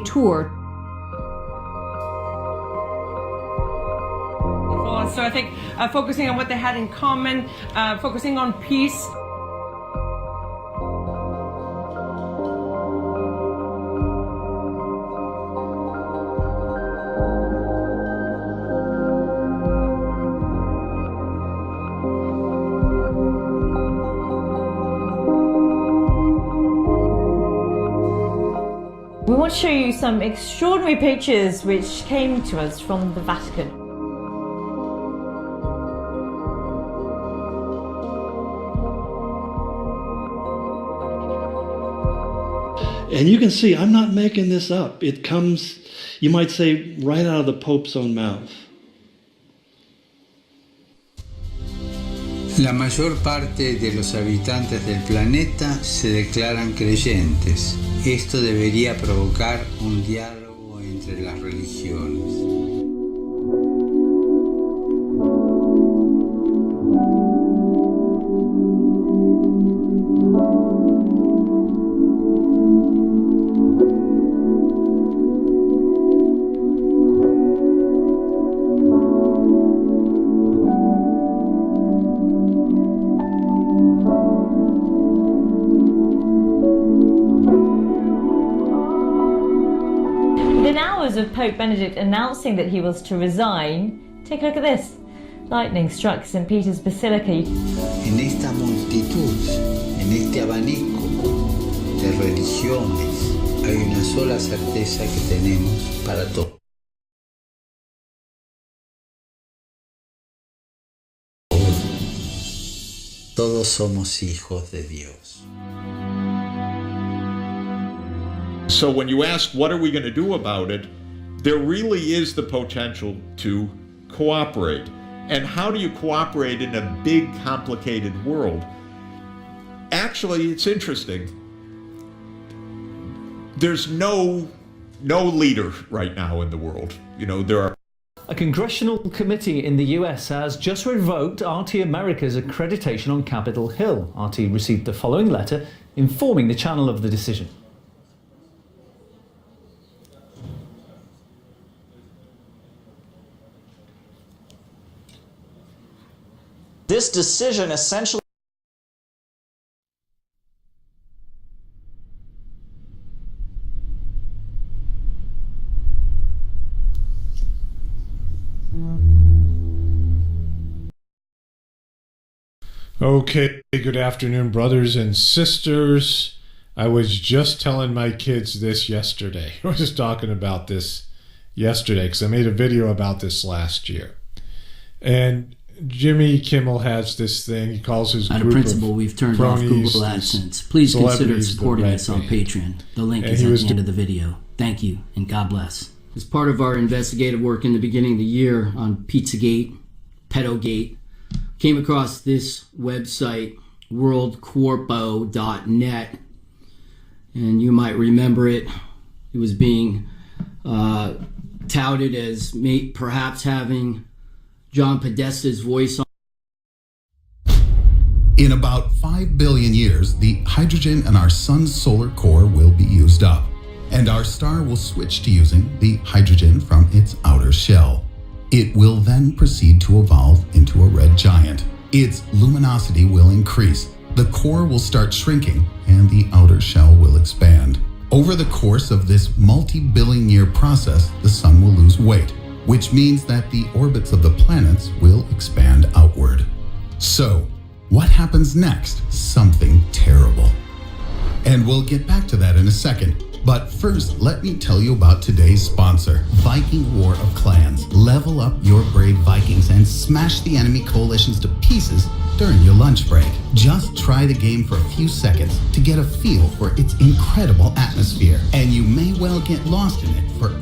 tour. So I think focusing on what they had in common, focusing on peace. We want to show you some extraordinary pictures which came to us from the Vatican. And you can see, I'm not making this up. It comes, you might say, right out of the Pope's own mouth. La mayor parte de los habitantes del planeta se declaran creyentes. Esto debería provocar un diálogo entre las religiones. Within hours of Pope Benedict announcing that he was to resign, take a look at this. Lightning struck St. Peter's Basilica. En esta multitud, en este abanico de religiones, hay una sola certeza que tenemos para todos. Todos somos hijos de Dios. So when you ask what are we going to do about it, there really is the potential to cooperate. And how do you cooperate in a big, complicated world? Actually, it's interesting. There's no leader right now in the world. You know, there are. A congressional committee in the US has just revoked RT America's accreditation on Capitol Hill. RT received the following letter informing the channel of the decision. This decision essentially Okay, good afternoon, brothers and sisters. I was just telling my kids this yesterday. I was just talking about this yesterday because I made a video about this last year. And Jimmy Kimmel has this thing. He calls his Out group of principle, we've turned off Google AdSense. Please consider supporting us on Patreon. The link is at the end of the video. Thank you, and God bless. As part of our investigative work in the beginning of the year on Pizzagate, Pedogate, came across this website, worldcorpo.net, and you might remember it. It was being touted as perhaps having John Podesta's voice on. In about 5 billion years, the hydrogen in our sun's solar core will be used up, and our star will switch to using the hydrogen from its outer shell. It will then proceed to evolve into a red giant. Its luminosity will increase, the core will start shrinking, and the outer shell will expand. Over the course of this multi-billion year process, the sun will lose weight, which means that the orbits of the planets will expand outward. So, what happens next? Something terrible. And we'll get back to that in a second. But first, let me tell you about today's sponsor, Viking War of Clans. Level up your brave Vikings and smash the enemy coalitions to pieces during your lunch break. Just try the game for a few seconds to get a feel for its incredible atmosphere, and you may well get lost in it for